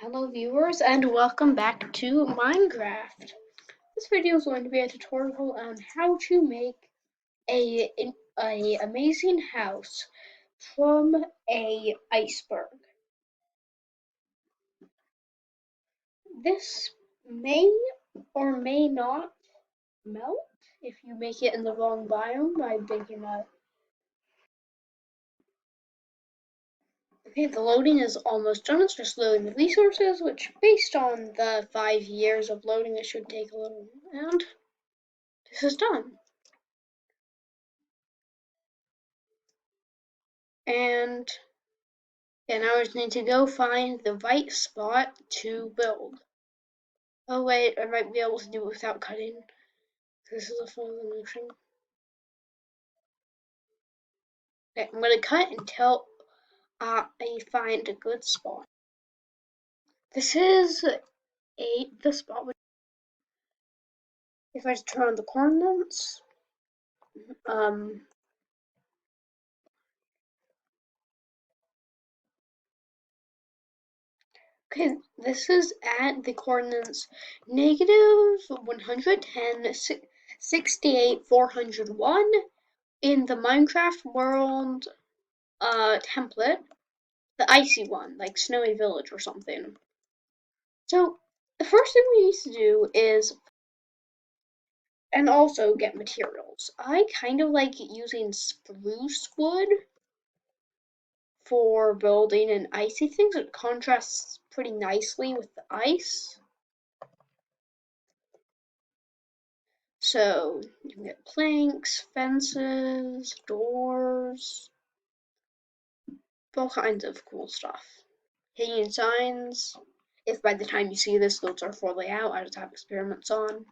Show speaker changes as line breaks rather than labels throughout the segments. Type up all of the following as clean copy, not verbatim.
Hello viewers and welcome back to Minecraft. This video is going to be a tutorial on how to make a amazing house from a iceberg. This may or may not melt if you make it in the wrong biome by making a. Okay, the loading is almost done. It's just loading the resources, which based on the 5 years of loading it should take a little, and this is done. And now I just need to go find the right spot to build. Oh wait, I might be able to do it without cutting. This is a full motion. Okay, I'm gonna cut until I find a good spot. This is the spot. If I just turn on the coordinates, okay, this is at the coordinates negative 110, 68, 401 in the Minecraft world template. The icy one, like Snowy Village or something. So the first thing we need to do is, and also get materials. I kind of like using spruce wood for building and icy things. It contrasts pretty nicely with the ice. So you can get planks, fences, doors, all kinds of cool stuff. Hanging signs. If by the time you see this, those are fully out, I just have experiments on.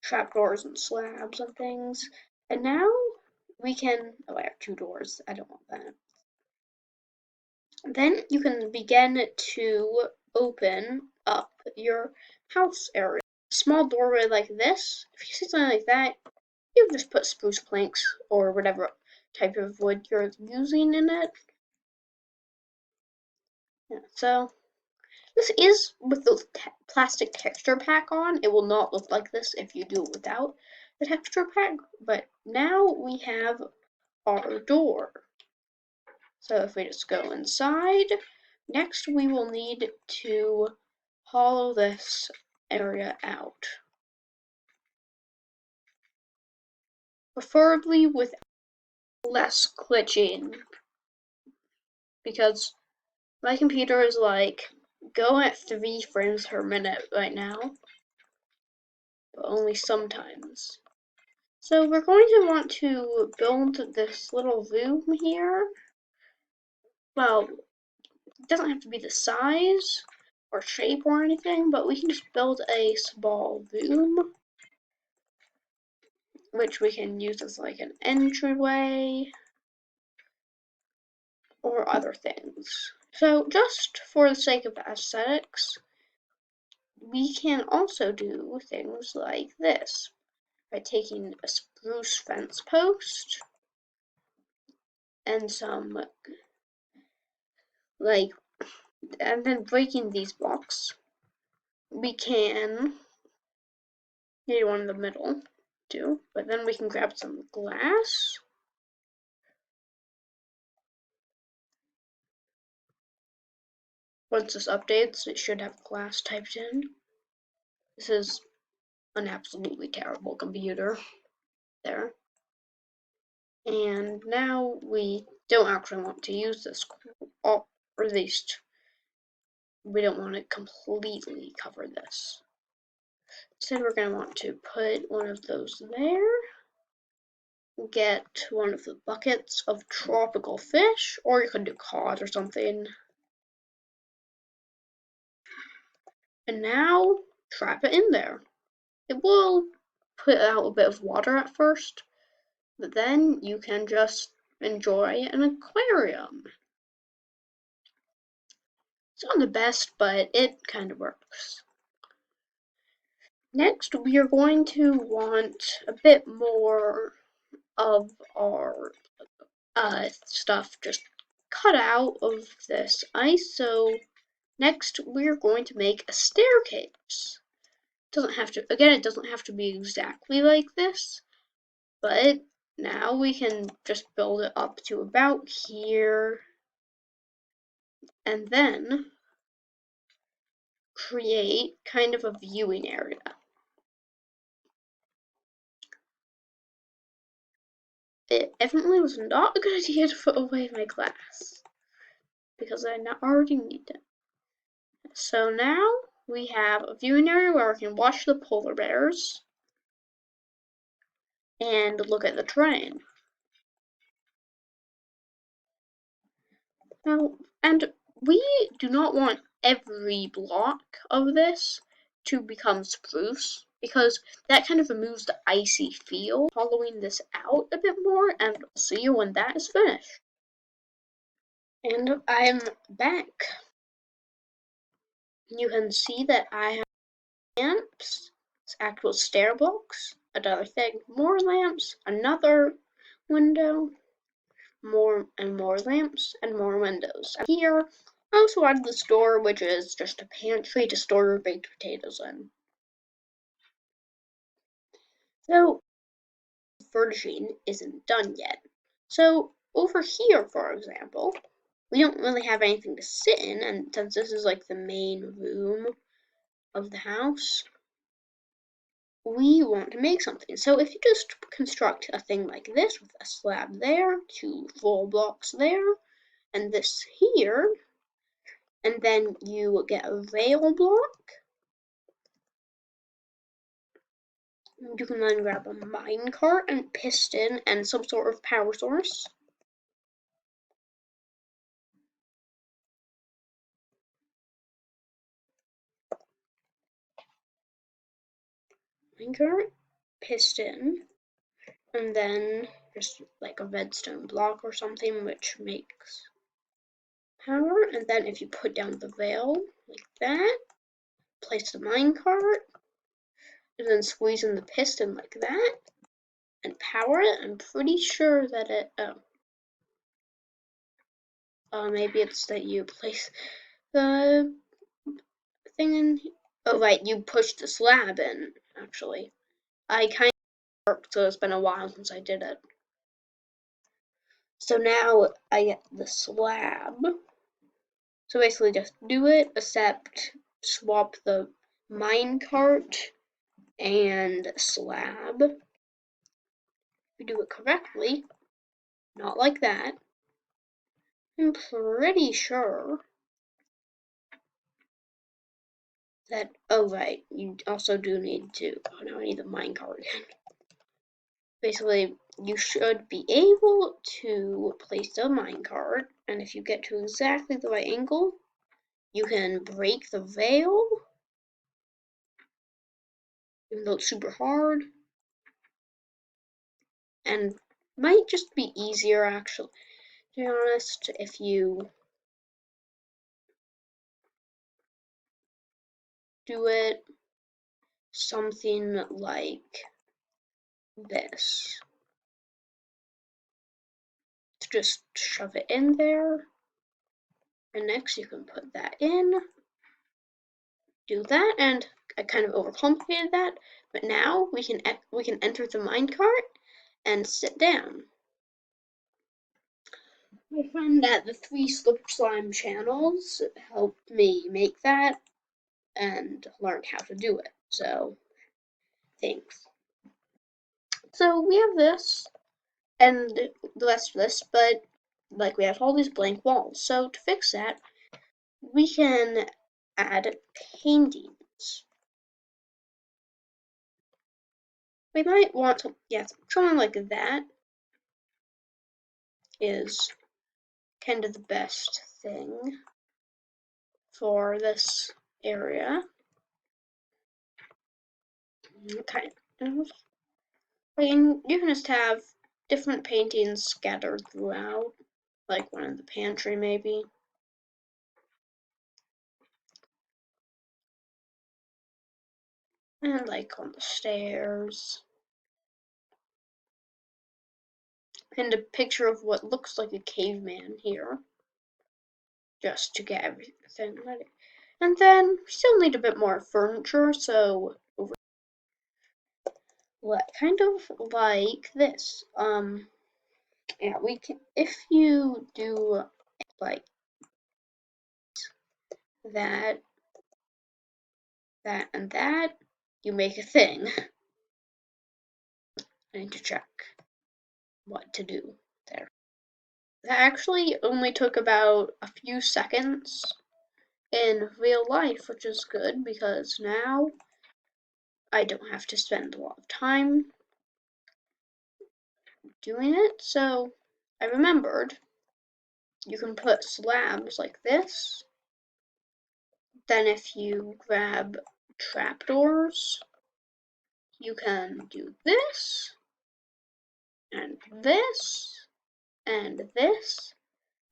Trapdoors and slabs and things. And now we can, oh, I have two doors. I don't want that. Then you can begin to open up your house area. A small doorway like this, if you see something like that, you can just put spruce planks or whatever type of wood you're using in it. Yeah, so this is with the plastic texture pack on. It will not look like this if you do it without the texture pack, but now we have our door. So if we just go inside, next we will need to hollow this area out. Preferably with less glitching, because my computer is like going at 3 frames per minute right now, but only sometimes. So we're going to want to build this little room here. Well, it doesn't have to be the size or shape or anything, but we can just build a small room, which we can use as like an entryway or other things. So just for the sake of aesthetics, we can also do things like this by taking a spruce fence post and some like, and then breaking these blocks. We can need one in the middle too, but then we can grab some glass. Once this updates, it should have glass typed in. This is an absolutely terrible computer there. And now we don't actually want to use this, or at least we don't want to completely cover this. Instead, we're going to want to put one of those there. Get one of the buckets of tropical fish, or you could do cod or something. And now trap it in there. It will put out a bit of water at first, but then you can just enjoy an aquarium. It's not the best, but it kind of works. Next, we are going to want a bit more of our stuff just cut out of this ice. So Next, we're going to make a staircase. It doesn't have to be exactly like this, but now we can just build it up to about here, and then create kind of a viewing area. It evidently was not a good idea to put away my glass, because I already need it. So now we have a viewing area where we can watch the polar bears and look at the train. Now, and we do not want every block of this to become spruce, because that kind of removes the icy feel. Hollowing this out a bit more, and I'll see you when that is finished. And I'm back. You can see that I have lamps, actual stair blocks, another thing, more lamps, another window, more and more lamps, and more windows. And here, I also added the store, which is just a pantry to store your baked potatoes in. So, furnishing isn't done yet. So, over here, for example, we don't really have anything to sit in, and since this is like the main room of the house, we want to make something. So if you just construct a thing like this with a slab there, 2 full blocks there, and this here, and then you get a rail block, you can then grab a minecart and piston and some sort of power source. Minecart, piston, and then just like a redstone block or something which makes power. And then if you put down the rail like that, place the minecart, and then squeeze in the piston like that, and power it. I'm pretty sure that it, maybe it's that you place the thing in, oh right, you push the slab in, actually. I kind of worked, so it's been a while since I did it. So now I get the slab. So basically just do it, except swap the minecart and slab. If you do it correctly, not like that, I'm pretty sure that, oh right, you also do need to, oh no, I need the minecart again. Basically, you should be able to place the minecart, and if you get to exactly the right angle, you can break the veil, even though it's super hard, and might just be easier actually, to be honest, if you do it something like this. To just shove it in there, and next you can put that in, do that, and I kind of overcomplicated that, but now we can enter the minecart and sit down. My friend at the 3 Slip Slime channels helped me make that and learned how to do it, so thanks. So we have this and the rest of this, but like we have all these blank walls. So to fix that, we can add paintings. We might want to, yes, something like that is kind of the best thing for this area. Kind of. And you can just have different paintings scattered throughout, like one in the pantry maybe. And like on the stairs. And a picture of what looks like a caveman here. Just to get everything ready. And then we still need a bit more furniture, so kind of like this. Yeah, we can, if you do like that, that, and that, you make a thing. I need to check what to do there. That actually only took about a few seconds in real life, which is good because now I don't have to spend a lot of time doing it. So I remembered you can put slabs like this. Then if you grab trapdoors, you can do this, and this, and this.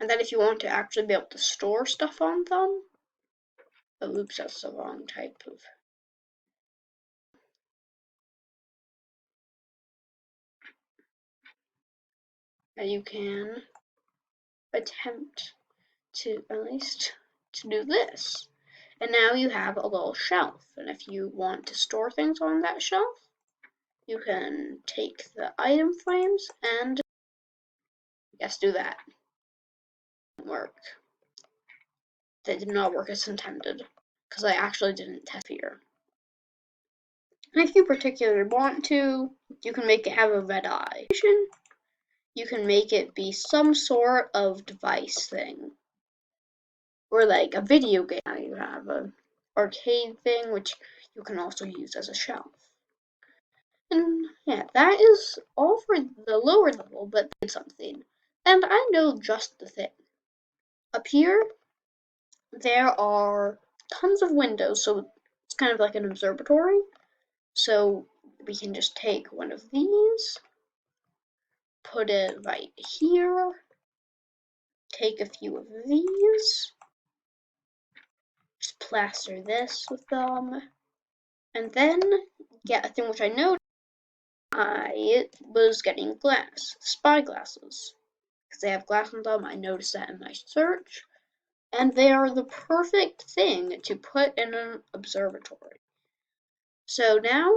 And then if you want to actually be able to store stuff on them, oh, oops, that's the wrong type of. And you can attempt to, at least, to do this. And now you have a little shelf. And if you want to store things on that shelf, you can take the item frames and yes, do that. Work. That did not work as intended because I actually didn't test here. And if you particularly want to, you can make it have a red eye. You can make it be some sort of device thing. Or like a video game. Now you have an arcade thing, which you can also use as a shelf. And yeah, that is all for the lower level, but then something. And I know just the thing. Up here, there are tons of windows, so it's kind of like an observatory. So we can just take one of these, put it right here, take a few of these, just plaster this with them, and then get a thing which I noticed. I was getting spyglasses, because they have glass on them. I noticed that in my search, and they are the perfect thing to put in an observatory. So now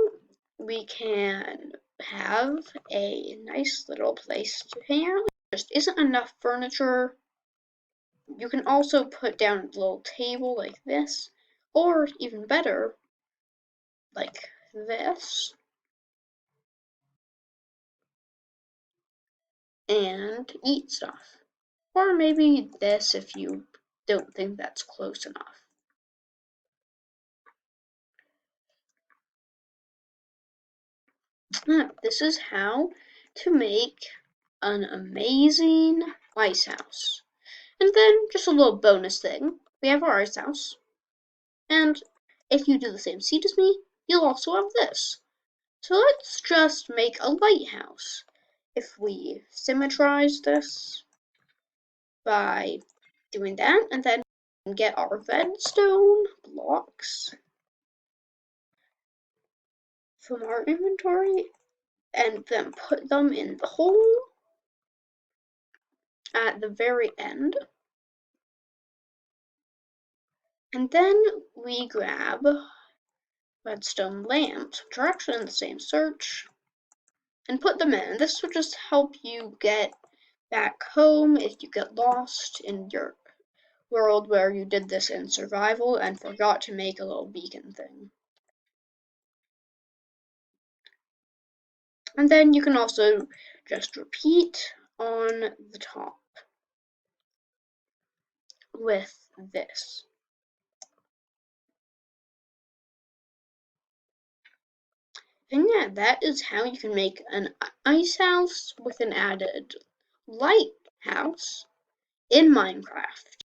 we can have a nice little place to hang out. There just isn't enough furniture. You can also put down a little table like this, or even better, like this. And eat stuff. Or maybe this if you don't think that's close enough. This is how to make an amazing ice house. And then just a little bonus thing. We have our ice house. And if you do the same seed as me, you'll also have this. So let's just make a lighthouse. If we symmetrize this by doing that, and then get our redstone blocks from our inventory, and then put them in the hole at the very end. And then we grab redstone lamps, which are actually in the same search, and put them in. This will just help you get back home if you get lost in your world where you did this in survival and forgot to make a little beacon thing. And then you can also just repeat on the top with this. And yeah, that is how you can make an ice house with an added lighthouse in Minecraft.